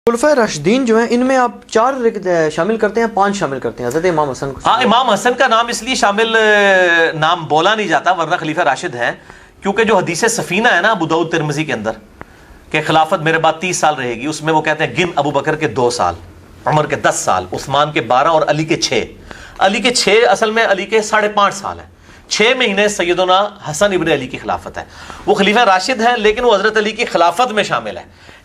خلفائے راشدین جو ہیں ان میں آپ 4 شامل کرتے ہیں، 5 شامل کرتے ہیں حضرت امام حسن کو؟ ہاں، امام حسن کا نام اس لیے شامل نام بولا نہیں جاتا ورنہ خلیفہ راشد ہیں، کیونکہ جو حدیث سفینہ ہے نا ابو داؤد ترمذی کے اندر کہ خلافت میرے بعد 30 سال رہے گی، اس میں وہ کہتے ہیں گن ابو بکر کے 2 سال، عمر کے 10 سال، عثمان کے 12 اور علی کے 6۔ علی کے 6 اصل میں علی کے 5.5 سال ہیں، 6 مہینے سیدنا حسن ابن علی کی خلافت ہے۔ وہ خلیفہ راشد ہیں لیکن وہ حضرت علی کی خلافت میں شامل ہے،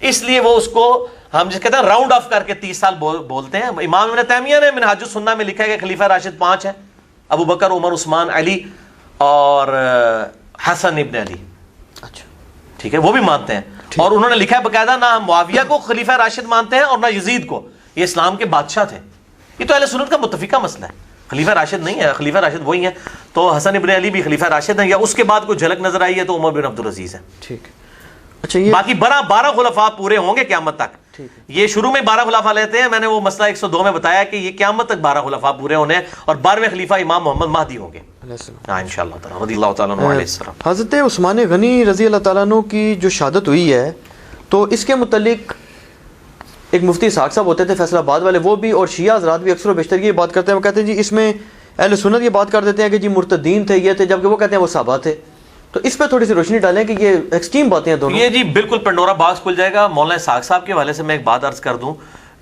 اس لیے وہ اس کو ہم جس کہتے ہیں راؤنڈ آف کر کے 30 سال بولتے ہیں۔ امام ابن تیمیہ نے منہاج السنہ میں لکھا ہے کہ خلیفہ راشد 5 ہیں، ابو بکر، عمر، عثمان، علی اور حسن ابن علی۔ اچھا ٹھیک ہے، وہ بھی مانتے ہیں، اور انہوں نے لکھا ہے باقاعدہ نہ ہم معاویہ کو خلیفہ راشد مانتے ہیں اور نہ یزید کو، یہ اسلام کے بادشاہ تھے۔ یہ تو اہل سنت کا متفقہ مسئلہ ہے، خلیفہ راشد نہیں ہے، خلیفہ راشد وہی ہیں۔ تو حسن ابن علی بھی خلیفہ راشد ہیں، یا اس کے بعد کوئی جھلک نظر آئی ہے تو عمر بن عبدالعزیز ہے۔ ٹھیک ہے، اچھا یہ باقی 12 خلفاء پورے ہوں گے قیامت تک۔ یہ شروع میں 12 خلفاء لیتے ہیں، میں نے وہ مسئلہ 102 میں بتایا کہ یہ قیامت تک 12 خلفاء پورے ہونے ہیں، اور 12ویں خلیفہ امام محمد مہدی ہوں گے ہاں انشاءاللہ تعالی رضی اللہ تعالیٰ عنہ علیہ السلام۔ حضرت عثمان غنی رضی اللہ تعالیٰ عنہ کی جو شہادت ہوئی ہے تو اس کے متعلق ایک مفتی اسحاق صاحب ہوتے تھے فیصل آباد والے، وہ بھی اور شیعہ حضرات بھی اکثر و بیشتر یہ بات کرتے ہیں، وہ کہتے ہیں جی اس میں اہل سنت یہ بات کر دیتے ہیں کہ جی مرتدین تھے، یہ تھے، جبکہ وہ کہتے ہیں وہ صحابہ تھے۔ تو اس پہ تھوڑی سی روشنی ڈالیں کہ یہ ایکسٹریم باتیں ہیں دونوں۔ یہ جی بالکل پنڈورا باکس کھل جائے گا۔ مولانا اسحاق صاحب کے حوالے سے میں ایک بات عرض کر دوں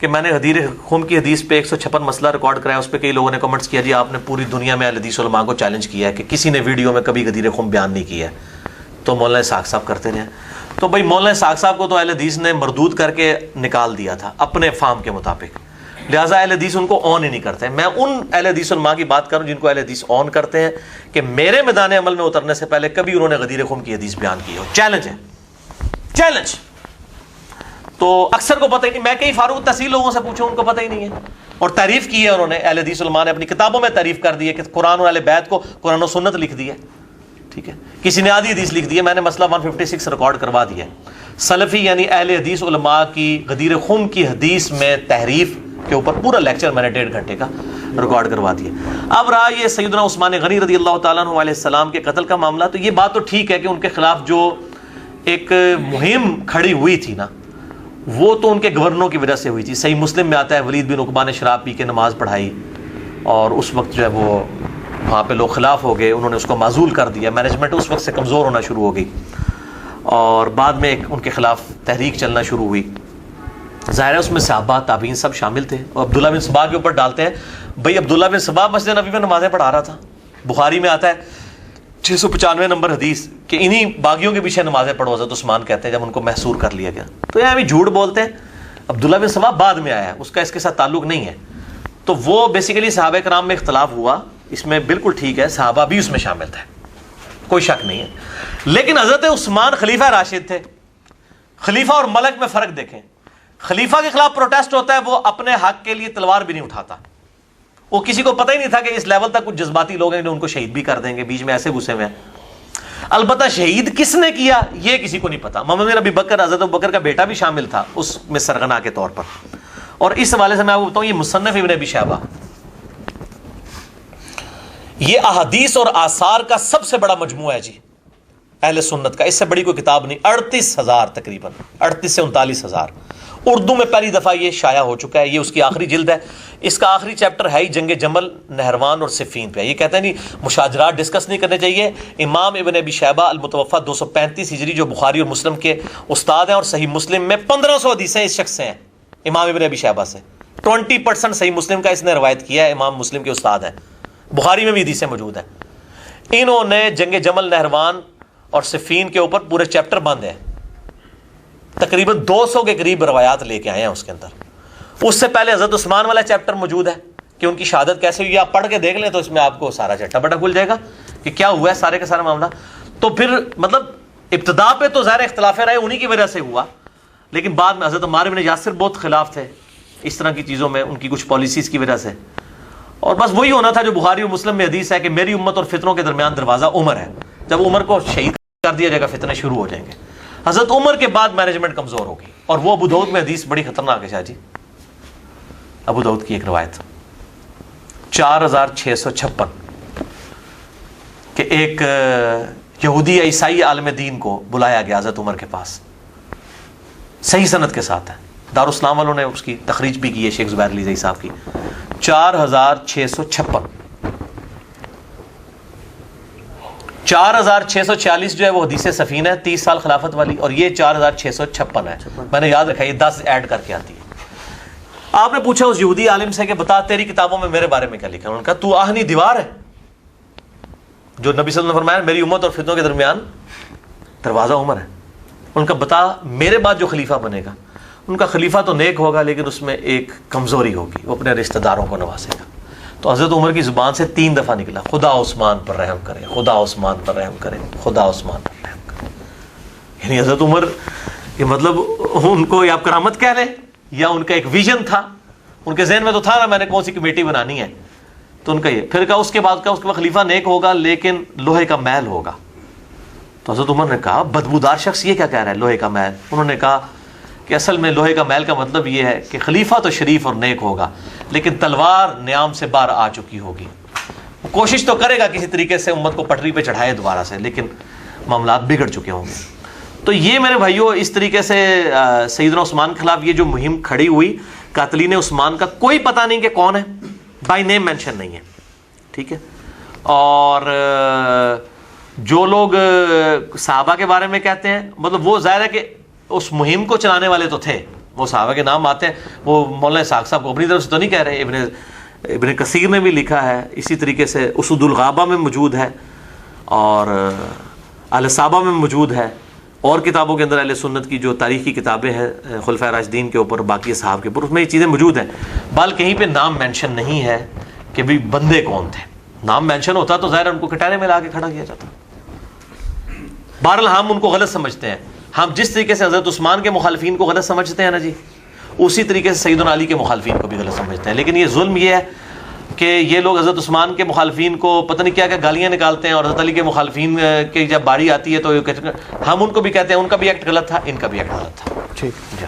کہ میں نے غدیر خم کی حدیث پہ 156 مسئلہ ریکارڈ کرایا، اس پہ کئی لوگوں نے کمنٹس کیا جی آپ نے پوری دنیا میں اہل حدیث علماء کو چیلنج کیا ہے کہ کسی نے ویڈیو میں کبھی غدیر خم بیان نہیں کیا ہے، تو مولانا اسحاق صاحب کرتے رہے۔ تو بھائی مولانا اسحاق صاحب کو تو اہل حدیث نے مردود کر کے نکال دیا تھا اپنے فہم کے مطابق، لہٰذا اہل حدیث ان کو آن ہی نہیں کرتے۔ میں ان اہل حدیث علماء کی بات کروں جن کو اہل حدیث آن کرتے ہیں کہ میرے میدان عمل میں اترنے سے پہلے کبھی انہوں نے غدیر خم کی حدیث بیان کی ہو۔ چیلنج ہے، چیلنج۔ تو اکثر کو پتہ ہی نہیں، میں کئی فاروق تحصیل لوگوں سے پوچھوں ان کو پتہ ہی نہیں ہے، اور تعریف کی ہے انہوں نے، اہل حدیث علماء نے اپنی کتابوں میں تعریف کر دی ہے کہ قرآن اور اہل بیت کو قرآن و سنت لکھ دی ہے، ٹھیک ہے، کسی نے آدھی حدیث لکھ دی ہے، میں نے مسئلہ 156 ریکارڈ کروا دیا ہے۔ سلفی یعنی اہل حدیث علماء کی غدیر خم کی حدیث میں تحریف کے اوپر پورا لیکچر میں نے 1.5 گھنٹے کا ریکارڈ کروا دیا۔ اب رہا یہ سیدنا عثمان غنی رضی اللہ تعالیٰ عنہ علیہ السلام کے قتل کا معاملہ، تو یہ بات تو ٹھیک ہے کہ ان کے خلاف جو ایک مہم کھڑی ہوئی تھی نا، وہ تو ان کے گورنروں کی وجہ سے ہوئی تھی۔ صحیح مسلم میں آتا ہے ولید بن عقبہ نے شراب پی کے نماز پڑھائی، اور اس وقت جو ہے وہ وہاں پہ لوگ خلاف ہو گئے، انہوں نے اس کو معزول کر دیا، مینجمنٹ اس وقت سے کمزور ہونا شروع ہو گئی، اور بعد میں ان کے خلاف تحریک چلنا شروع ہوئی۔ ظاہر ہے اس میں صحابہ تابعین سب شامل تھے، اور عبداللہ بن سبا کے اوپر ڈالتے ہیں بھائی عبداللہ بن سبا مسجد نبی میں نمازیں پڑھا رہا تھا، بخاری میں آتا ہے 695 نمبر حدیث کہ انہی باغیوں کے پیچھے نمازیں پڑھو حضرت عثمان کہتے ہیں جب ان کو محصور کر لیا گیا۔ تو یہ ابھی جھوٹ بولتے ہیں، عبداللہ بن سبا بعد میں آیا ہے، اس کا اس کے ساتھ تعلق نہیں ہے۔ تو وہ بیسیکلی صحابہ کرام میں اختلاف ہوا، اس میں بالکل ٹھیک ہے، صحابہ بھی اس میں شامل تھے، کوئی شک نہیں ہے، لیکن حضرت عثمان خلیفہ راشد تھے۔ خلیفہ اور ملک میں فرق دیکھیں، خلیفہ کے خلاف پروٹیسٹ ہوتا ہے، وہ اپنے حق کے لیے تلوار بھی نہیں اٹھاتا، وہ کسی کو پتہ ہی نہیں تھا کہ اس لیول تک کچھ جذباتی لوگ ہیں جو ان کو شہید بھی کر دیں گے، بیچ میں ایسے گھسے ہوئے ہیں۔ البتہ شہید کس نے کیا یہ کسی کو نہیں پتا۔ محمد بن ابی بکر، حضرت ابو بکر کا بیٹا بھی شامل تھا اس میں سرغنا کے طور پر، اور اس حوالے سے میں آپ کو بتاؤں یہ مصنف ابن ابی شیبہ یہ احادیث اور آثار کا سب سے بڑا مجموعہ ہے جی اہل سنت کا، اس سے بڑی کوئی کتاب نہیں، 38,000 تقریباً 38 سے 39,000 اردو میں پہلی دفعہ یہ شائع ہو چکا ہے۔ یہ اس کی آخری جلد ہے، اس کا آخری چیپٹر ہے ہی جنگ جمل، نہروان اور صفین پہ۔ یہ کہتے ہیں نہیں مشاجرات ڈسکس نہیں کرنے چاہیے۔ امام ابن ابی شیبہ المتوفیٰ 235 ہجری جو بخاری اور مسلم کے استاد ہیں، اور صحیح مسلم میں 1500 حدیثیں اس شخص سے ہیں امام ابن ابی شیبہ سے، 20% صحیح مسلم کا اس نے روایت کیا ہے، امام مسلم کے استاد ہیں، بخاری میں بھی حدیثیں موجود ہیں۔ انہوں نے جنگ جمل، نہروان اور صفین کے اوپر پورے چیپٹر بند ہیں، تقریباً 200 کے قریب روایات لے کے آئے ہیں اس کے اندر۔ اس سے پہلے حضرت عثمان والا چیپٹر موجود ہے کہ ان کی شہادت کیسے ہوئی، آپ پڑھ کے دیکھ لیں تو اس میں آپ کو سارا چٹا بٹا کھل جائے گا کہ کیا ہوا ہے سارے کا سارا معاملہ۔ تو پھر مطلب ابتدا پہ تو ظاہر اختلاف رائے انہی کی وجہ سے ہوا، لیکن بعد میں حضرت عمار بن یاسر بہت خلاف تھے اس طرح کی چیزوں میں، ان کی کچھ پالیسیز کی وجہ سے، اور بس وہی ہونا تھا جو بخاری اور مسلم میں حدیث ہے کہ میری امت اور فتنوں کے درمیان دروازہ عمر ہے، جب عمر کو شہید کر دیا جائے گا فتنے شروع ہو جائیں گے۔ حضرت عمر کے بعد مینجمنٹ کمزور ہوگی، اور وہ ابو داؤد میں حدیث بڑی خطرناک ہے شاہ جی، ابو داؤد کی ایک روایت 4656 کہ ایک یہودی عیسائی عالم دین کو بلایا گیا حضرت عمر کے پاس، صحیح سند کے ساتھ ہے، دارالاسلام والوں نے اس کی تخریج بھی کی ہے شیخ زبیر علی زئی صاحب کی. 4656. 4646 جو ہے وہ حدیث سفینہ ہے 30 سال خلافت والی, اور یہ 4656 ہے. میں نے یاد رکھا یہ 10 ایڈ کر کے آتی ہے. آپ نے پوچھا اس یہودی عالم سے کہ بتا تیری کتابوں میں میرے بارے میں کیا لکھا ہے. انہوں نے کہا تو آہنی دیوار ہے. جو نبی صلی اللہ علیہ وسلم نے فرمایا میری امت اور فتنوں کے درمیان دروازہ عمر ہے. ان کا بتا میرے بعد جو خلیفہ بنے گا, ان کا خلیفہ تو نیک ہوگا لیکن اس میں ایک کمزوری ہوگی, وہ اپنے رشتہ داروں کو نوازے گا. تو حضرت عمر کی زبان سے 3 دفعہ نکلا خدا عثمان پر رحم کرے, خدا عثمان پر رحم کرے, خدا عثمان پر رحم کرے. یعنی حضرت عمر یہ مطلب ان کو یا آپ کرامت کہہ لیں یا ان کا ایک ویژن تھا, ان کے ذہن میں تو تھا نا میں نے کون سی کمیٹی بنانی ہے, تو ان کا یہ. پھر کہا اس کے بعد خلیفہ نیک ہوگا لیکن لوہے کا محل ہوگا. تو حضرت عمر نے کہا بدبودار شخص یہ کیا کہہ رہا ہے لوہے کا محل. انہوں نے کہا کہ اصل میں لوہے کا محل کا مطلب یہ ہے کہ خلیفہ تو شریف اور نیک ہوگا لیکن تلوار نیام سے باہر آ چکی ہوگی. وہ کوشش تو کرے گا کسی طریقے سے امت کو پٹری پہ چڑھائے دوبارہ سے, لیکن معاملات بگڑ چکے ہوں گے. تو یہ میرے بھائیوں اس طریقے سے سیدنا عثمان کے خلاف یہ جو مہم کھڑی ہوئی, قاتلین عثمان کا کوئی پتہ نہیں کہ کون ہے, بائی نیم مینشن نہیں ہے, ٹھیک ہے. اور جو لوگ صحابہ کے بارے میں کہتے ہیں مطلب وہ ظاہر ہے کہ اس مہم کو چلانے والے تو تھے, وہ صحابہ کے نام آتے ہیں. وہ مولانا اسحاق صاحب کو اپنی طرف سے تو نہیں کہہ رہے, ابن کثیر نے بھی لکھا ہے, اسی طریقے سے اسود الغابہ میں موجود ہے اور الصابہ میں موجود ہے, اور کتابوں کے اندر اہل سنت کی جو تاریخی کتابیں ہیں خلفائے راشدین کے اوپر باقی اصحاب کے اوپر, اس میں یہ چیزیں موجود ہیں. بال کہیں پہ نام مینشن نہیں ہے کہ بھی بندے کون تھے. نام مینشن ہوتا تو ظاہر ان کو کٹارے میں لا کے کھڑا کیا جاتا. بہرحال ہم ان کو غلط سمجھتے ہیں. ہم جس طریقے سے حضرت عثمان کے مخالفین کو غلط سمجھتے ہیں نا جی, اسی طریقے سے سیدنا علی کے مخالفین کو بھی غلط سمجھتے ہیں. لیکن یہ ظلم یہ ہے کہ یہ لوگ حضرت عثمان کے مخالفین کو پتہ نہیں کیا کیا گالیاں نکالتے ہیں, اور حضرت علی کے مخالفین کی جب باری آتی ہے تو ہم ان کو بھی کہتے ہیں ان کا بھی ایکٹ غلط تھا, ان کا بھی ایکٹ غلط تھا. ٹھیک.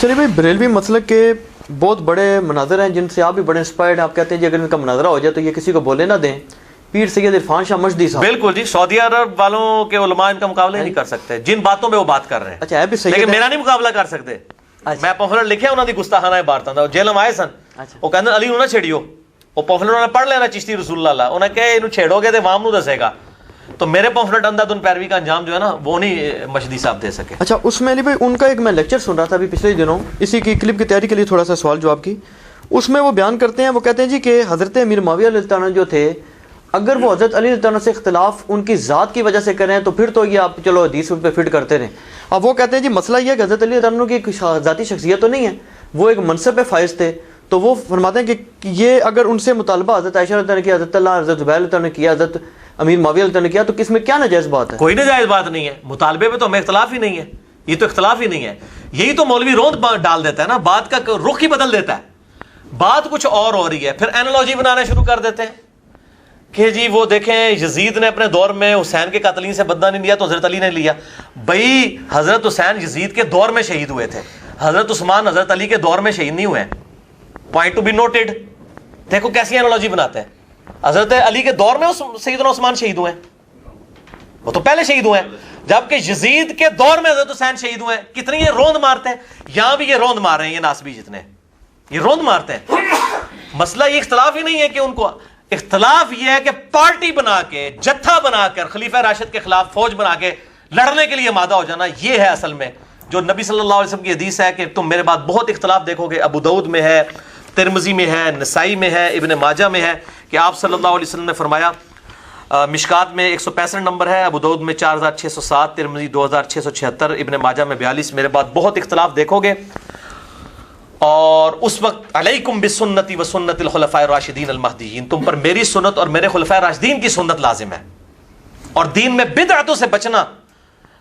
چلیے بھائی, بریلوی مسلک کے بہت بڑے مناظر ہیں جن سے آپ بھی بڑے انسپائرڈ ہیں. آپ کہتے ہیں جی اگر ان کا مناظرہ ہو جائے تو یہ کسی کو بولے نہ دیں. پیر سید عرفان شاہ مجدی صاحب, بالکل جی, سعودی عرب والوں کے علماء ان کا مقابلہ نہیں کر سکتے جن باتوں میں وہ بات کر رہے ہیں. اچھا, ہے بھی صحیح, لیکن میرا نہیں مقابلہ کر سکتے. میں پمفلٹ لکھے انہوں نے گستاخانہ عبارتاں دا جیلم آئے سن, وہ کہندے علی نوں نہ چھیڑیو. وہ پمفلٹ انہوں نے پڑھ لینا چشتی رسول اللہ, انہوں نے کہا انہوں چھیڑو گے تو عوام نوں دسے گا. تو میرے پمفلٹ اندر ان پیروی کا انجام جو ہے نا وہ نہیں مجدی صاحب دے سکے. اچھا, اس میں علی بھائی ان کا ایک میں لیکچر سن رہا تھا ابھی پچھلے دنوں, اسی کی کلپ کی تیاری کے لیے تھوڑا سا سوال جواب کی. اس میں وہ بیان کرتے ہیں, وہ کہتے ہیں جی کہ حضرت امیر معاویہ علیہ السلام جو تھے, اگر وہ حضرت علی علیہ السلام سے اختلاف ان کی ذات کی وجہ سے کریں تو پھر تو یہ آپ چلو حدیث ان پہ فٹ کرتے رہیں. اب وہ کہتے ہیں جی مسئلہ یہ ہے کہ حضرت علی علیہ السلام کی ایک ذاتی شخصیت تو نہیں ہے, وہ ایک منصب پہ فائز تھے. تو وہ فرماتے ہیں کہ یہ اگر ان سے مطالبہ حضرت عائشہ رضی اللہ عنہا نے کیا, حضرت اللہ, حضرت زبیر رضی اللہ عنہ نے کیا, حضرت امیر معاویہ رضی اللہ عنہ نے کیا, تو کس میں کیا ناجائز بات ہے؟ کوئی ناجائز بات نہیں ہے. مطالبے پہ تو ہمیں اختلاف ہی نہیں ہے, یہ تو اختلاف ہی نہیں ہے. یہی تو مولوی روند ڈال دیتا ہے نا, بات کا رخ ہی بدل دیتا ہے. بات کچھ اور ہو رہی ہے, پھر اینالوجی بنانا شروع کر دیتے ہیں کہ جی وہ دیکھیں یزید نے اپنے دور میں حسین کے قاتلین سے بدلہ نہیں لیا تو حضرت علی نے لیا. بھائی حضرت حسین یزید کے دور میں شہید ہوئے تھے, حضرت عثمان حضرت علی کے دور میں شہید نہیں ہوئے. Point to be noted. دیکھو کیسی انالوجی بناتے ہیں. حضرت علی کے دور میں سیدنا عثمان شہید ہوئے ہیں, وہ تو پہلے شہید ہوئے ہیں, جبکہ یزید کے دور میں حضرت حسین شہید ہوئے ہیں. کتنی یہ روند مارتے ہیں, یہاں بھی یہ روند مار رہے ہیں, یہ ناسبی جتنے یہ روند مارتے ہیں. مسئلہ یہ اختلاف ہی نہیں ہے کہ ان کو, اختلاف یہ ہے کہ پارٹی بنا کے جتھا بنا کر خلیفہ راشد کے خلاف فوج بنا کے لڑنے کے لیے آمادہ ہو جانا. یہ ہے اصل میں جو نبی صلی اللہ علیہ وسلم کی حدیث ہے کہ تم میرے بعد بہت اختلاف دیکھو گے. ابو داؤد میں ہے, ترمذی میں ہے, نسائی میں ہے, ابن ماجہ میں ہے کہ آپ صلی اللہ علیہ وسلم نے فرمایا, مشکات میں 165 نمبر ہے, ابو داؤد میں 4607, ترمذی 2676, ابن ماجہ میں 42, میرے بعد بہت اختلاف دیکھو گے. اور اس وقت علیکم بسنتی و سنت الخلفاء الراشدین المہدیین, تم پر میری سنت اور میرے خلفاء راشدین کی سنت لازم ہے. اور دین میں بدعتوں سے بچنا,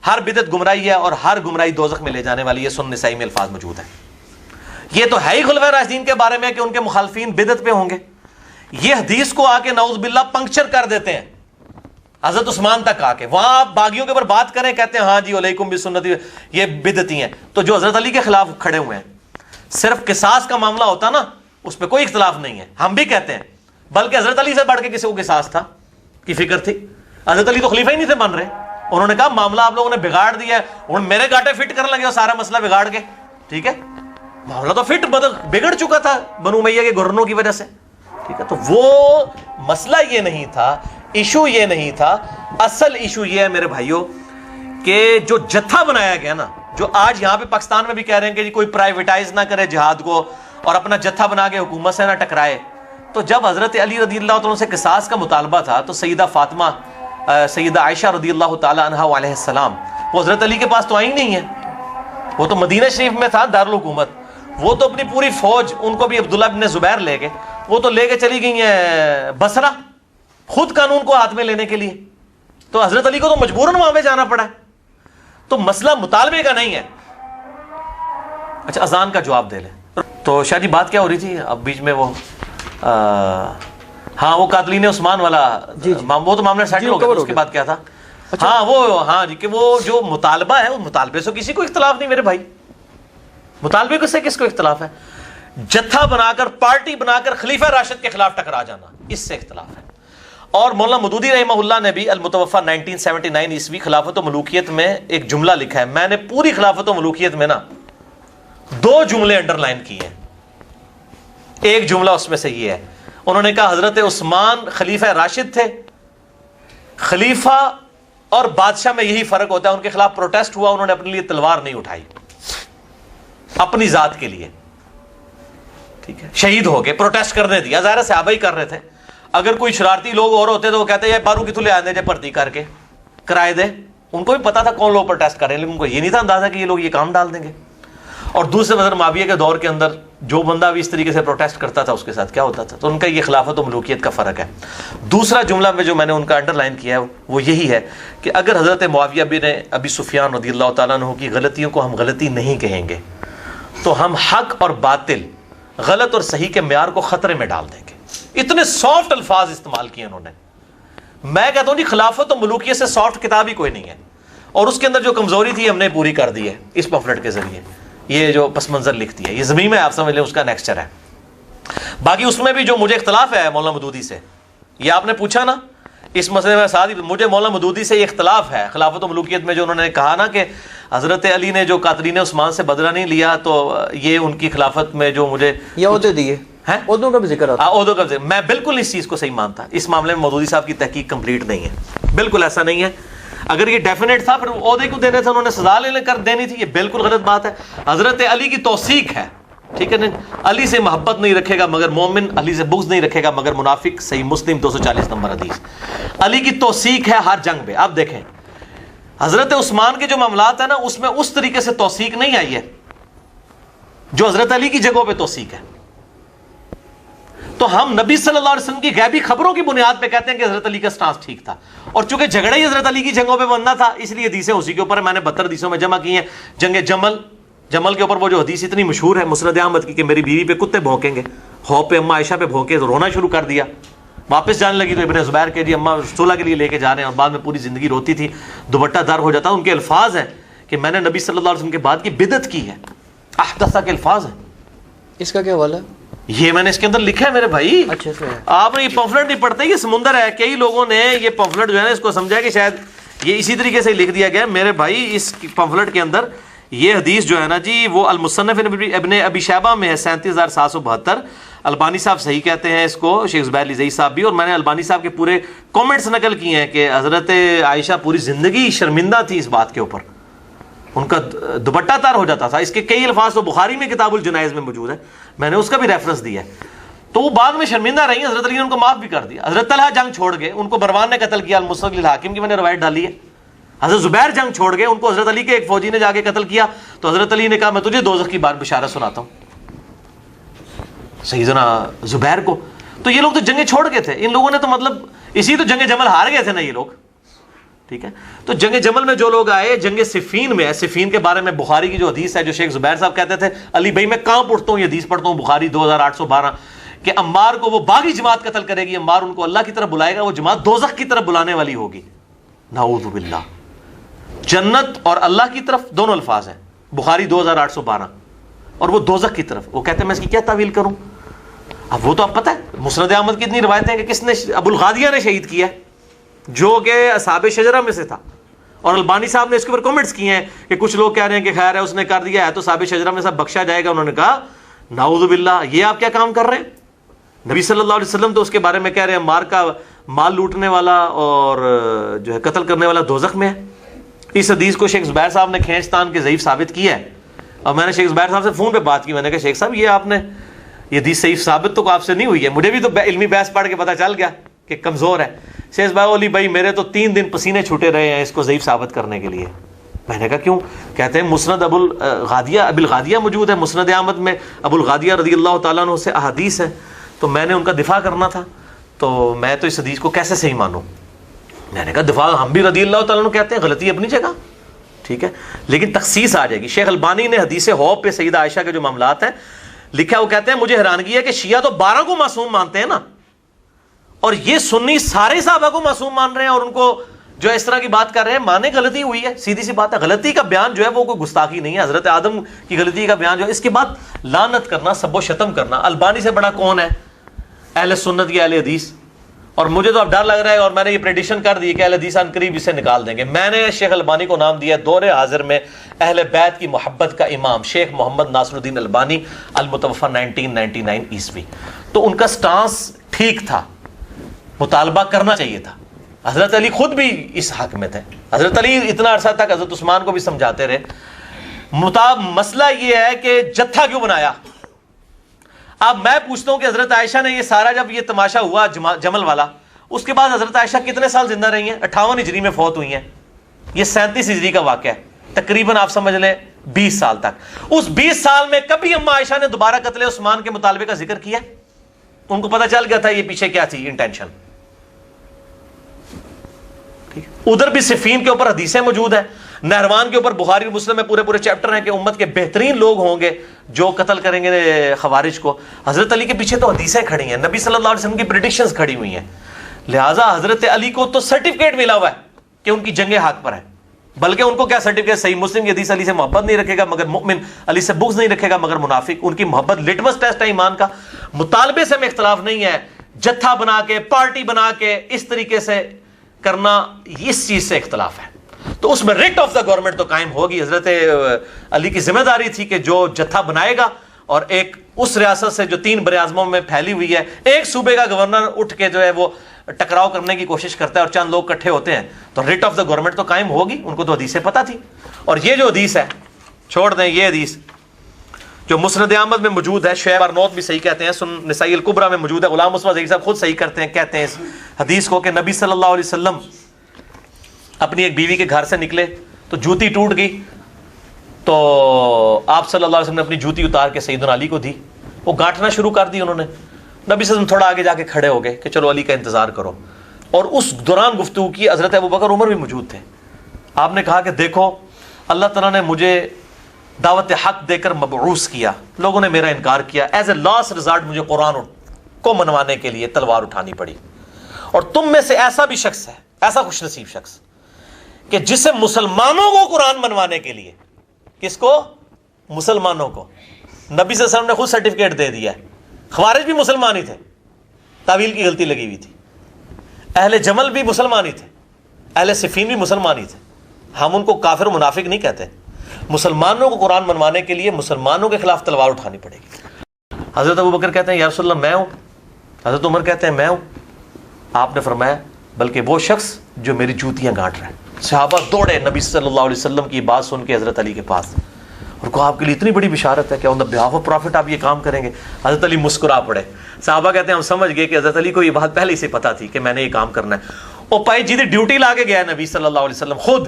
ہر بدعت گمراہی ہے اور ہر گمراہی دوزخ میں لے جانے والی ہے. سنن نسائی میں الفاظ موجود ہیں. یہ تو ہے ہی خلفاء راشدین کے بارے میں کہ ان کے مخالفین بدعت پہ ہوں گے. یہ حدیث کو آ کے نعوذ باللہ پنکچر کر دیتے ہیں حضرت عثمان تک آ کے. وہاں آپ باغیوں کے اوپر بات کریں, کہتے ہیں ہاں جی علیکم بسنتی, یہ بدعتی ہیں. تو جو حضرت علی کے خلاف کھڑے ہوئے ہیں, صرف قصاص کا معاملہ ہوتا نا, اس پہ کوئی اختلاف نہیں ہے. ہم بھی کہتے ہیں, بلکہ حضرت علی سے بڑھ کے کسی کو قصاص تھا کی فکر تھی. حضرت علی تو خلیفہ ہی نہیں تھے بن رہے, انہوں نے کہا معاملہ آپ لوگوں نے بگاڑ دیا ہے, میرے گاٹے فٹ کرنے لگے ہو سارا مسئلہ بگاڑ کے. ٹھیک ہے, معاملہ تو فٹ بگڑ چکا تھا بنو امیہ کے گورنروں کی وجہ سے. ٹھیک ہے, تو وہ مسئلہ یہ نہیں تھا, ایشو یہ نہیں تھا. اصل ایشو یہ ہے میرے بھائیوں کہ جو جتھا بنایا گیا نا, جو آج یہاں پہ پاکستان میں بھی کہہ رہے ہیں کہ جی کوئی پرائیویٹائز نہ کرے جہاد کو اور اپنا جتھا بنا کے حکومت سے نہ ٹکرائے, تو جب حضرت علی رضی اللہ عنہ سے قصاص کا مطالبہ تھا تو سیدہ فاطمہ, سیدہ عائشہ رضی اللہ تعالی عنہا علیہ السلام, وہ حضرت علی کے پاس تو آئی نہیں ہے, وہ تو مدینہ شریف میں تھا دارالحکومت, وہ تو اپنی پوری فوج, ان کو بھی عبداللہ بن زبیر لے گئے, وہ تو لے کے چلی گئی ہیں بصرہ خود قانون کو ہاتھ میں لینے کے لیے. تو حضرت علی کو تو مجبوراً وہاں پہ جانا پڑا ہے. تو مسئلہ مطالبے کا نہیں ہے. اچھا اذان کا جواب دے لیں. تو شاہ جی بات کیا ہو رہی تھی اب بیچ میں, وہ ہاں وہ قاتلین عثمان والا, وہ تو معاملہ سیٹل ہو گیا. اس کے بعد کیا تھا؟ ہاں وہ, ہاں جی, کہ وہ جو مطالبہ ہے, وہ مطالبے سے کسی کو اختلاف نہیں میرے بھائی. مطالبے سے کس کو اختلاف ہے؟ جتھا بنا کر, پارٹی بنا کر خلیفہ راشد کے خلاف ٹکرا جانا, اس سے اختلاف ہے. اور مولانا مودودی رحمہ اللہ نے بھی المتوفی 1979 عیسوی خلافت و ملوکیت میں ایک جملہ لکھا ہے. میں نے پوری خلافت و ملوکیت میں نا 2 جملے انڈر لائن کیے ہیں. ایک جملہ اس میں سے یہ ہے, انہوں نے کہا حضرت عثمان خلیفہ راشد تھے. خلیفہ اور بادشاہ میں یہی فرق ہوتا ہے, ان کے خلاف پروٹیسٹ ہوا, انہوں نے اپنے لیے تلوار نہیں اٹھائی اپنی ذات کے لیے. ٹھیک ہے, شہید ہو گئے, پروٹیسٹ کرنے دیا, ظاہر صحابہ ہی کر رہے تھے. اگر کوئی شرارتی لوگ اور ہوتے تو وہ کہتے ہیں بارو کی تلے آنے دے بھرتی کر کے کرائے دے. ان کو بھی پتا تھا کون لوگ پروٹیسٹ کر رہے ہیں, لیکن ان کو یہ نہیں تھا اندازہ کہ یہ لوگ یہ کام ڈال دیں گے. اور دوسرے حضرت معاویہ کے دور کے اندر جو بندہ بھی اس طریقے سے پروٹیسٹ کرتا تھا اس کے ساتھ کیا ہوتا تھا. تو ان کا یہ خلافت و ملوکیت کا فرق ہے. دوسرا جملہ میں جو میں نے ان کا انڈر لائن کیا ہے وہ یہی ہے کہ اگر حضرت معاویہ بن ابی سفیان رضی اللہ تعالیٰ عنہ کی غلطیوں کو ہم غلطی نہیں کہیں گے تو ہم حق اور باطل, غلط اور صحیح کے معیار کو خطرے میں ڈال دیں گے. اتنے سافٹ الفاظ استعمال کیے انہوں نے. میں کہتا ہوں جی خلافت و ملوکیت سے سافٹ کتاب ہی کوئی نہیں ہے. اور اس کے اندر جو کمزوری تھی ہم نے پوری کر دی ہے اس پمفلٹ کے ذریعے. یہ جو پس منظر لکھتی ہے, یہ زمین میں آپ سمجھ لیں اس کا نیکسچر ہے. باقی اس میں بھی جو مجھے اختلاف ہے مولانا مودودی سے, یہ آپ نے پوچھا نا اس مسئلے میں ساتھ, مجھے مولانا مودودی سے یہ اختلاف ہے خلافت و ملوکیت میں, جو انہوں نے کہا نا کہ حضرت علی نے جو قاتلین عثمان سے بدلہ نہیں لیا تو یہ ان کی خلافت میں جو مجھے یہ عہدے دیے ہیں, عہدوں کا بھی ذکر آتا ہے. عہدوں کا ذکر, میں بالکل اس چیز کو صحیح مانتا. اس معاملے میں مودودی صاحب کی تحقیق کمپلیٹ نہیں ہے, بالکل ایسا نہیں ہے. اگر یہ ڈیفینیٹ تھا پھر عہدے کو دینے تھے, انہوں نے سزا لے کر دینی تھی, یہ بالکل غلط بات ہے. حضرت علی کی توثیق ہے, ٹھیک ہے نا, علی سے محبت نہیں رکھے گا مگر مومن, علی سے بغض نہیں رکھے گا مگر منافق. صحیح مسلم 240 نمبر حدیث. علی کی توثیق ہے ہر جنگ میں. آپ دیکھیں حضرت عثمان کے جو معاملات ہیں نا اس میں اس طریقے سے توثیق نہیں آئی ہے جو حضرت علی کی جگہوں پہ توثیق ہے. تو ہم نبی صلی اللہ علیہ وسلم کی غیبی خبروں کی بنیاد پہ کہتے ہیں کہ حضرت علی کا سٹانس ٹھیک تھا, اور چونکہ جھگڑا ہی حضرت علی کی جنگوں پہ بننا تھا اس لیے حدیثیں اسی کے اوپر میں نے 72 حدیثوں میں جمع کی ہیں. جنگ جمل کے اوپر وہ جو حدیث اتنی مشہور ہے مسند احمد کی کہ میری بیوی پہ کتے بھونکیں گے, ہو پہ اما عائشہ پہ بھونکے تو رونا شروع کر دیا. واپس جانے لگی تو ابن زبیر کے جی اما صلح کے لیے لے کے جا رہے ہیں, اور بعد میں پوری زندگی روتی تھی, دوپٹہ دار ہو جاتا. ان کے الفاظ ہیں کہ میں نے نبی صلی اللہ علیہ وسلم کے بعد کی بدعت کی ہے, احدثہ کے الفاظ ہیں. اس کا کیا حوالہ ہے؟ یہ میں نے اس کے اندر لکھا ہے میرے بھائی. اچھا آپ نے یہ پمفلٹ نہیں پڑھتے, یہ سمندر ہے. کئی لوگوں نے یہ پمفلٹ جو ہے نا اس کو سمجھا کہ شاید یہ اسی طریقے سے لکھ دیا گیا. میرے بھائی اس پمفلٹ کے اندر یہ حدیث جو ہے نا جی وہ المصنف ابن ابی شیبہ میں ہے 37772. البانی صاحب صحیح کہتے ہیں اس کو, شیخ زبیر علی زئی صاحب بھی, اور میں نے البانی صاحب کے پورے کامنٹس نقل کیے ہیں کہ حضرت عائشہ پوری زندگی شرمندہ تھی اس بات کے اوپر, ان کا دوپٹہ تار ہو جاتا تھا. اس کے کئی الفاظ تو بخاری میں کتاب الجنائز میں موجود ہے, میں نے اس کا بھی ریفرنس دیا ہے. تو وہ بعد میں شرمندہ رہی, حضرت علی نے ان کو معاف بھی کر دیا. حضرت طلحہ جنگ چھوڑ گئے, ان کو مروان نے قتل کیا, المستدرک للحاکم کی میں نے روایت ڈالی ہے. حضرت زبیر جنگ چھوڑ گئے, ان کو حضرت علی کے ایک فوجی نے جا کے قتل کیا, تو حضرت علی نے کہا میں تجھے دوزخ کی بات بشارت سناتا ہوں سیدنا زبیر کو. تو یہ لوگ تو جنگیں چھوڑ گئے تھے, ان لوگوں نے تو مطلب اسی تو جنگ جمل ہار گئے تھے نا یہ لوگ, ٹھیک ہے. تو جنگ جمل میں جو لوگ آئے, جنگ صفین میں, صفین کے بارے میں بخاری کی جو حدیث ہے جو شیخ زبیر صاحب کہتے تھے علی بھائی میں کہاں پڑھتا ہوں یہ حدیث پڑھتا ہوں بخاری 2812 کہ عمار کو وہ باغی جماعت قتل کرے گی, عمار ان کو اللہ کی طرف بلائے گا, وہ جماعت دوزخ کی طرف بلانے والی ہوگی. نعوذ باللہ. جنت اور اللہ کی طرف دونوں الفاظ ہیں, بخاری 2812, اور وہ دوزخ کی طرف. وہ کہتے ہیں میں اس کی کیا تعویل کروں. اب وہ تو آپ پتہ ہے مسند احمد کی اتنی روایتیں ہیں کہ کس نے ابو الغادیہ نے شہید کیا جو کہ اصحاب شجرہ میں سے تھا, اور البانی صاحب نے اس کے اوپر کمنٹس کیے ہیں کہ کچھ لوگ کہہ رہے ہیں کہ خیر ہے اس نے کر دیا ہے تو صاحب شجرہ میں سب بخشا جائے گا. انہوں نے کہا نعوذ باللہ, یہ آپ کیا کام کر رہے ہیں؟ نبی صلی اللہ علیہ وسلم تو اس کے بارے میں کہہ رہے ہیں مار کا مال لوٹنے والا اور جو ہے قتل کرنے والا دوزخ میں ہے. اس حدیث کو شیخ زبیر صاحب نے کھینچ تان کے ضعیف ثابت کیا ہے. اور میں نے شیخ زبیر صاحب سے فون پہ بات کی, میں نے کہا شیخ صاحب یہ آپ نے یہ حدیث صحیح ثابت تو آپ سے نہیں ہوئی ہے, مجھے بھی تو علمی بحث پڑھ کے پتہ چل گیا کہ کمزور ہے. شیخ بھائی علی بھائی میرے تو 3 دن پسینے چھوٹے رہے ہیں اس کو ضعیف ثابت کرنے کے لیے. میں نے کہا کیوں؟ کہتے ہیں مسند ابو الغادیہ موجود ہے, مسند احمد میں ابو الغادیہ رضی اللہ تعالیٰ عنہ سے احادیث ہیں, تو میں نے ان کا دفاع کرنا تھا, تو میں تو اس حدیث کو کیسے صحیح مانوں؟ میں نے کہا دفاع ہم بھی رضی اللہ تعالیٰ عنہ کہتے ہیں, غلطی اپنی جگہ, ٹھیک ہے, لیکن تخصیص آ جائے گی. شیخ البانی نے حدیث حوض پہ سیدہ عائشہ کے جو معاملات ہیں لکھا, وہ کہتے ہیں مجھے حیرانگی ہے کہ شیعہ تو 12 کو معصوم مانتے ہیں نا, اور یہ سنی سارے صحابہ کو معصوم مان رہے ہیں, اور ان کو جو اس طرح کی بات کر رہے ہیں. مانے غلطی ہوئی ہے, سیدھی سی بات ہے, غلطی کا بیان جو ہے وہ کوئی گستاخی نہیں ہے. حضرت آدم کی غلطی کا بیان جو ہے, اس کے بعد لعنت کرنا, سب و شتم کرنا, البانی سے بڑا کون ہے اہل سنت یا اہل حدیث؟ اور مجھے تو اب ڈر لگ رہا ہے, اور میں نے یہ پریڈکشن کر دی کہ اہل حدیث ان قریب اسے نکال دیں گے. میں نے شیخ البانی کو نام دیا دور حاضر میں اہل بیت کی محبت کا امام شیخ محمد ناصر الدین البانی المتوفی 1999 عیسوی. تو ان کا سٹانس ٹھیک تھا, مطالبہ کرنا چاہیے تھا. حضرت علی خود بھی اس حق میں تھے, حضرت علی اتنا عرصہ تک حضرت عثمان کو بھی سمجھاتے رہے. مسئلہ یہ ہے کہ جتھا کیوں بنایا؟ اب میں پوچھتا ہوں کہ حضرت عائشہ نے یہ سارا جب یہ تماشا ہوا جمل والا, اس کے بعد حضرت عائشہ کتنے سال زندہ رہی ہیں؟ 58 ہجری میں فوت ہوئی ہیں. یہ 37 ہجری کا واقعہ ہے, تقریباً آپ سمجھ لیں 20 سال تک. اس 20 سال میں کبھی اما عائشہ نے دوبارہ قتل عثمان کے مطالبے کا ذکر کیا؟ ان کو پتہ چل گیا تھا یہ پیچھے کیا تھی انٹینشن. ادھر بھی صفین کے اوپر حدیثیں موجود ہیں, نہروان کے اوپر بخاری اور مسلم میں پورے چیپٹر ہیں کہ امت کے بہترین لوگ ہوں گے جو قتل کریں گے خوارج کو. حضرت علی کے پیچھے تو حدیثیں کھڑی ہیں, نبی صلی اللہ علیہ وسلم کی پریڈکشنز کھڑی ہوئی ہیں. لہٰذا حضرت علی کو تو سرٹیفکیٹ ملا ہوا ہے کہ ان کی جنگ حق پر ہے, بلکہ ان کو کیا سرٹیفکیٹ؟ صحیح مسلم کی حدیث علی سے محبت نہیں رکھے گا مگر مؤمن, علی سے بغض نہیں رکھے گا مگر منافق. ان کی محبت لٹمس ٹیسٹ ہے ایمان کا. مطالبے سے میں اختلاف نہیں ہے, جتھا بنا کے پارٹی بنا کے اس طریقے سے کرنا, اس چیز سے اختلاف ہے. تو اس میں ریٹ آف دا گورنمنٹ تو قائم ہوگی. حضرت علی کی ذمہ داری تھی کہ جو جتھا بنائے گا, اور ایک اس ریاست سے جو 3 براعظموں میں پھیلی ہوئی ہے, ایک صوبے کا گورنر اٹھ کے جو ہے وہ ٹکراؤ کرنے کی کوشش کرتا ہے اور چند لوگ اکٹھے ہوتے ہیں, تو ریٹ آف دا گورنمنٹ تو قائم ہوگی. ان کو تو حدیث سے پتہ تھی. اور یہ جو حدیث ہے, چھوڑ دیں یہ حدیث جو مسند احمد میں موجود ہے, شعیب ارنوت بھی صحیح کہتے ہیں, نسائی الکبریٰ میں موجود ہے, غلام مصطفیٰ ظہیر صاحب خود صحیح کرتے ہیں, کہتے ہیں اس حدیث کو کہ نبی صلی اللہ علیہ وسلم اپنی ایک بیوی کے گھر سے نکلے تو جوتی ٹوٹ گئی, تو آپ صلی اللہ علیہ وسلم نے اپنی جوتی اتار کے سیدنا علی کو دی. وہ گانٹنا شروع کر دی انہوں نے. نبی صلی اللہ علیہ وسلم تھوڑا آگے جا کے کھڑے ہو گئے کہ چلو علی کا انتظار کرو, اور اس دوران گفتگو کی. حضرت ابوبکر عمر بھی موجود تھے. آپ نے کہا کہ دیکھو اللہ تعالیٰ نے مجھے دعوت حق دے کر مبعوث کیا, لوگوں نے میرا انکار کیا, ایز اے لاسٹ ریزارٹ مجھے قرآن کو منوانے کے لیے تلوار اٹھانی پڑی. اور تم میں سے ایسا بھی شخص ہے, ایسا خوش نصیب شخص کہ جسے مسلمانوں کو قرآن منوانے کے لیے, کس کو؟ مسلمانوں کو. نبی صلی اللہ علیہ وسلم نے خود سرٹیفکیٹ دے دیا ہے. خوارج بھی مسلمان ہی تھے, تعویل کی غلطی لگی ہوئی تھی. اہل جمل بھی مسلمان ہی تھے, اہل صفین بھی مسلمان ہی تھے. ہم ان کو کافر و منافق نہیں کہتے. مسلمانوں کو قرآن منوانے کے لیے مسلمانوں کے خلاف تلوار اٹھانی پڑے گی. حضرت ابوبکر کہتے ہیں یا رسول اللہ میں ہوں, حضرت عمر کہتے ہیں میں ہوں. آپ نے فرمایا بلکہ وہ شخص جو میری جوتیاں گانٹ رہا ہے. صحابہ دوڑے نبی صلی اللہ علیہ وسلم کی بات سن کے حضرت علی کے پاس, اور کہا آپ کے لیے اتنی بڑی بشارت ہے کہ آن دی بہاف آف پروفٹ آپ یہ کام کریں گے. حضرت علی مسکرا پڑے. صحابہ کہتے ہیں ہم سمجھ گئے کہ حضرت علی کو یہ بات پہلے ہی سے پتا تھی کہ میں نے یہ کام کرنا ہے. وہ پائی جی ڈیوٹی لا کے گیا نبی صلی اللہ علیہ وسلم خود.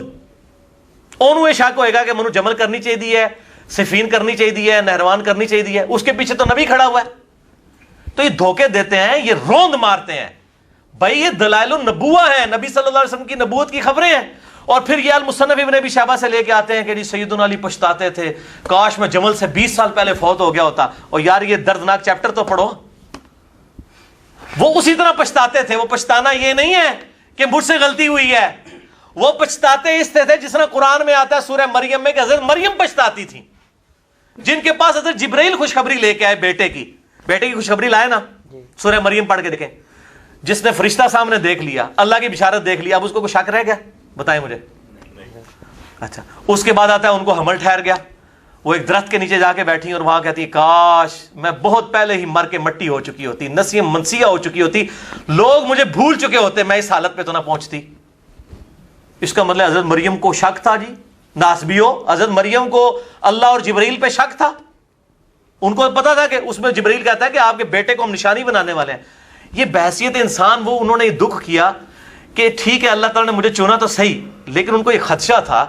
انہوں یہ شک ہوئے گا کہ منو جمل کرنی چاہیے, صفین کرنی چاہیے, نہروان کرنی چاہیے, اس کے پیچھے تو نبی کھڑا ہوا ہے. تو یہ دھوکے دیتے ہیں, یہ روند مارتے ہیں. بھائی یہ دلائل النبوہ ہیں, نبی صلی اللہ علیہ وسلم کی نبوت کی خبریں ہیں. اور پھر یہ المصنف ابن ابی شیبہ سے لے کے آتے ہیں کہ جی سیدنا علی پچھتاتے تھے, کاش میں جمل سے 20 سال پہلے فوت ہو گیا ہوتا. اور یار یہ دردناک چیپٹر تو پڑھو. وہ اسی طرح پچھتاتے تھے. وہ پچھتانا یہ نہیں ہے کہ مجھ سے غلطی ہوئی ہے, وہ پچھتاتے اس سے تھے جس طرح قرآن میں آتا ہے سورہ مریم میں کہ حضرت مریم پچھتاتی تھی, جن کے پاس حضرت جبرائیل خوشخبری لے کے آئے بیٹے کی خوشخبری لائے نا. سورہ مریم پڑھ کے دیکھیں, جس نے فرشتہ سامنے دیکھ لیا, اللہ کی بشارت دیکھ لیا, اب اس کو کوئی شک رہ گیا؟ بتائیں مجھے. اچھا اس کے بعد آتا ہے ان کو حمل ٹھہر گیا, وہ ایک درخت کے نیچے جا کے بیٹھی اور وہاں کہتی کاش میں بہت پہلے ہی مر کے مٹی ہو چکی ہوتی, نسیم منسیہ ہو چکی ہوتی, لوگ مجھے بھول چکے ہوتے, میں اس حالت پہ تو نہ پہنچتی. اس کا مطلب حضرت مریم کو شک تھا جی, ناسبیو حضرت مریم کو اللہ اور جبرائیل پہ شک تھا. ان کو پتا تھا کہ اس میں جبرائیل کہتا ہے کہ آپ کے بیٹے کو ہم نشانی بنانے والے ہیں. یہ بحثیت انسان وہ انہوں نے یہ دکھ کیا کہ ٹھیک ہے اللہ تعالیٰ نے مجھے چنا تو صحیح, لیکن ان کو یہ خدشہ تھا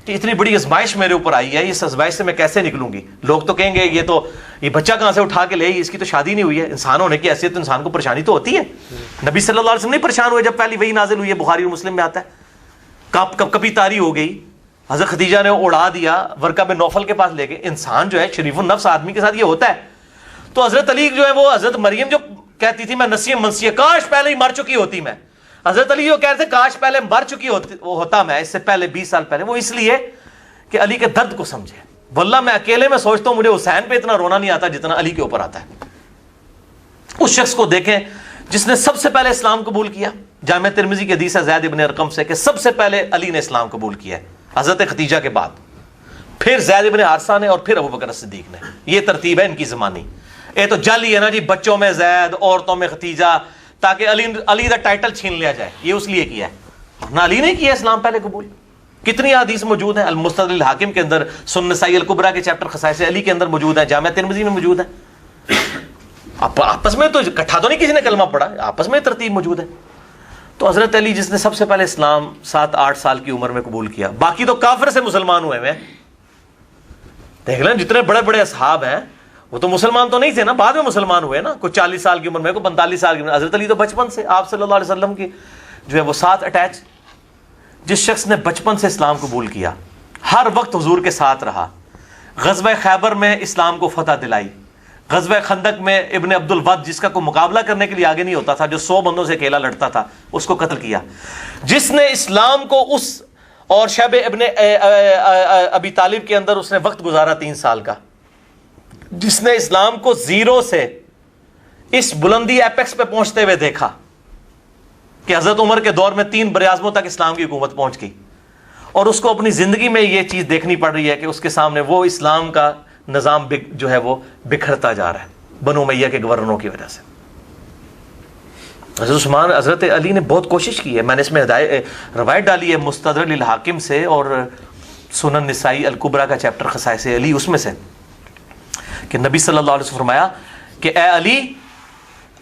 کہ اتنی بڑی آزمائش میرے اوپر آئی ہے, اس آزمائش سے میں کیسے نکلوں گی. لوگ تو کہیں گے یہ بچہ کہاں سے اٹھا کے لے, اس کی تو شادی نہیں ہوئی ہے. انسان ہونے کی حیثیت تو انسان کو پریشانی تو ہوتی ہے. نبی صلی اللہ علیہ وسلم نہیں پریشان ہوئے جب پہلی وحی نازل ہوئی ہے, بخاری اور مسلم میں آتا ہے. کبھی تاری ہو گئی, حضرت خدیجہ نے اڑا دیا, ورقہ بن نوفل کے پاس لے گئے. انسان جو ہے شریف النفس آدمی کے ساتھ یہ ہوتا ہے. تو حضرت علی جو ہے وہ حضرت مریم جو کہتی تھی میں نسیم منسیہ, کاش پہلے ہی مر چکی ہوتی میں. حضرت علی جو کہتے تھے کاش پہلے مر چکی ہوتا میں اس سے پہلے 20 سال پہلے, وہ اس لیے کہ علی کے درد کو سمجھے. واللہ میں اکیلے میں سوچتا ہوں مجھے حسین پہ اتنا رونا نہیں آتا جتنا علی کے اوپر آتا ہے. اس شخص کو دیکھیں جس نے سب سے پہلے اسلام قبول کیا. جامع ترمذی کی حدیث ہے زید ابن ارقم سے کہ سب سے پہلے علی نے اسلام قبول کیا ہے, حضرت خدیجہ کے بعد, پھر زید ابن حارثہ نے, اور پھر ابوبکر صدیق نے. یہ ترتیب ہے ان کی زمانی. یہ تو جعلی ہے نا جی, بچوں میں زید, عورتوں میں خدیجہ, تاکہ علی دا ٹائٹل چھین لیا جائے. یہ اس لیے کیا ہے, نہ علی نے کیا اسلام پہلے قبول. کتنی حدیث موجود ہیں المستدرک الحاکم کے اندر, سنن نسائی الکبریٰ کے چیپٹر خصائص علی کے اندر موجود ہیں, جامع ترمذی میں موجود ہے. آپس میں تو اکٹھا تو نہیں کسی نے کلمہ پڑھا, آپس میں ترتیب موجود ہے. تو حضرت علی جس نے سب سے پہلے اسلام 7-8 سال کی عمر میں قبول کیا, باقی تو کافر سے مسلمان ہوئے ہیں. دیکھ لیں جتنے بڑے بڑے اصحاب ہیں وہ تو مسلمان تو نہیں تھے نا, بعد میں مسلمان ہوئے نا, کوئی 40 سال کی عمر میں, کوئی 45 سال کی عمر. حضرت علی تو بچپن سے آپ صلی اللہ علیہ وسلم کی جو ہے وہ ساتھ اٹیچ. جس شخص نے بچپن سے اسلام قبول کیا, ہر وقت حضور کے ساتھ رہا, غزوہ خیبر میں اسلام کو فتح دلائی, غزوہ خندق میں ابن عبد الود جس کا کوئی مقابلہ کرنے کے لیے آگے نہیں ہوتا تھا, جو 100 بندوں سے اکیلا لڑتا تھا, اس کو قتل کیا. جس نے اسلام کو اس اور شیب ابن ابی طالب کے اندر اس نے وقت گزارا 3 سال کا, جس نے اسلام کو زیرو سے اس بلندی ایپیکس پہ پہنچتے ہوئے دیکھا کہ حضرت عمر کے دور میں 3 براعظموں تک اسلام کی حکومت پہنچ گئی, اور اس کو اپنی زندگی میں یہ چیز دیکھنی پڑ رہی ہے کہ اس کے سامنے وہ اسلام کا نظام جو ہے وہ بکھرتا جا رہا ہے بنو امیہ کے گورنروں کی وجہ سے. حضرت علی نے بہت کوشش کی ہے. میں نے اس میں روایت ڈالی ہے مستدرک الحاکم سے اور سنن نسائی الکبریٰ کا چیپٹر خصائص علی, اس میں سے کہ نبی صلی اللہ علیہ وسلم فرمایا کہ اے علی,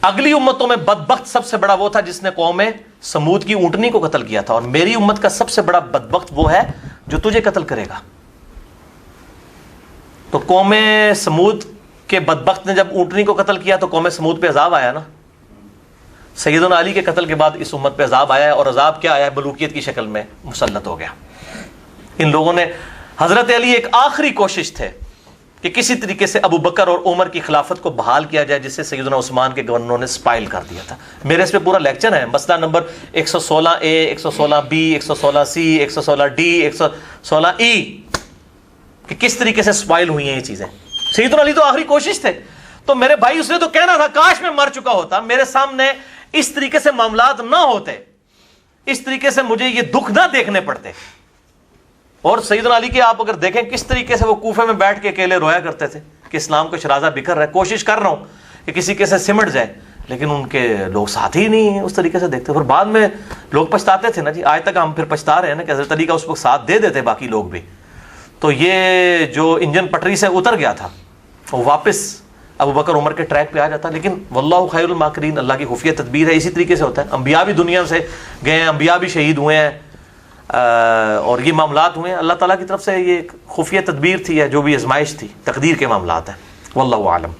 اگلی امتوں میں بدبخت سب سے بڑا وہ تھا جس نے قوم سمود کی اونٹنی کو قتل کیا تھا, اور میری امت کا سب سے بڑا بدبخت وہ ہے جو تجھے قتل کرے گا. تو قوم سمود کے بدبخت نے جب اونٹنی کو قتل کیا تو قوم سمود پہ عذاب آیا نا. سیدنا علی کے قتل کے بعد اس امت پہ عذاب آیا ہے, اور عذاب کیا آیا ہے, ملوکیت کی شکل میں مسلط ہو گیا. ان لوگوں نے, حضرت علی ایک آخری کوشش تھے کہ کسی طریقے سے ابو بکر اور عمر کی خلافت کو بحال کیا جائے, جس سے سیدنا عثمان کے گورنروں نے سپائل کر دیا تھا. میرے اس پہ پورا لیکچر ہے, مسئلہ number 116A, 116B, 116C, 116D, 116E, کہ کس طریقے سے سپائل ہوئی ہیں یہ چیزیں. سیدنا علی تو آخری کوشش تھے. تو میرے بھائی اس نے تو کہنا تھا کاش میں مر چکا ہوتا, میرے سامنے اس طریقے سے معاملات نہ ہوتے, اس طریقے سے مجھے یہ دکھ نہ دیکھنے پڑتے. اور سیدنا علی کے آپ اگر دیکھیں کس طریقے سے وہ کوفے میں بیٹھ کے اکیلے رویا کرتے تھے کہ اسلام کا شرازہ بکھر رہا ہے, کوشش کر رہا ہوں کہ کسی کے سے سمٹ جائے, لیکن ان کے لوگ ساتھ ہی نہیں ہیں اس طریقے سے دیکھتے. پھر بعد میں لوگ پچھتاتے تھے نا جی, آج تک ہم پھر پچھتا رہے ہیں نا کہ حضرت علی کا اس وقت ساتھ دے دیتے باقی لوگ بھی. تو یہ جو انجن پٹری سے اتر گیا تھا وہ واپس ابو بکر عمر کے ٹریک پہ آ جاتا. لیکن واللہ خیر الماکرین, اللہ کی خفیہ تدبیر ہے. اسی طریقے سے ہوتا ہے, انبیاء بھی دنیا سے گئے ہیں, انبیاء بھی شہید ہوئے ہیں, اور یہ معاملات ہوئے ہیں. اللہ تعالیٰ کی طرف سے یہ خفیہ تدبیر تھی, ہے جو بھی آزمائش تھی, تقدیر کے معاملات ہیں. واللہ اعلم.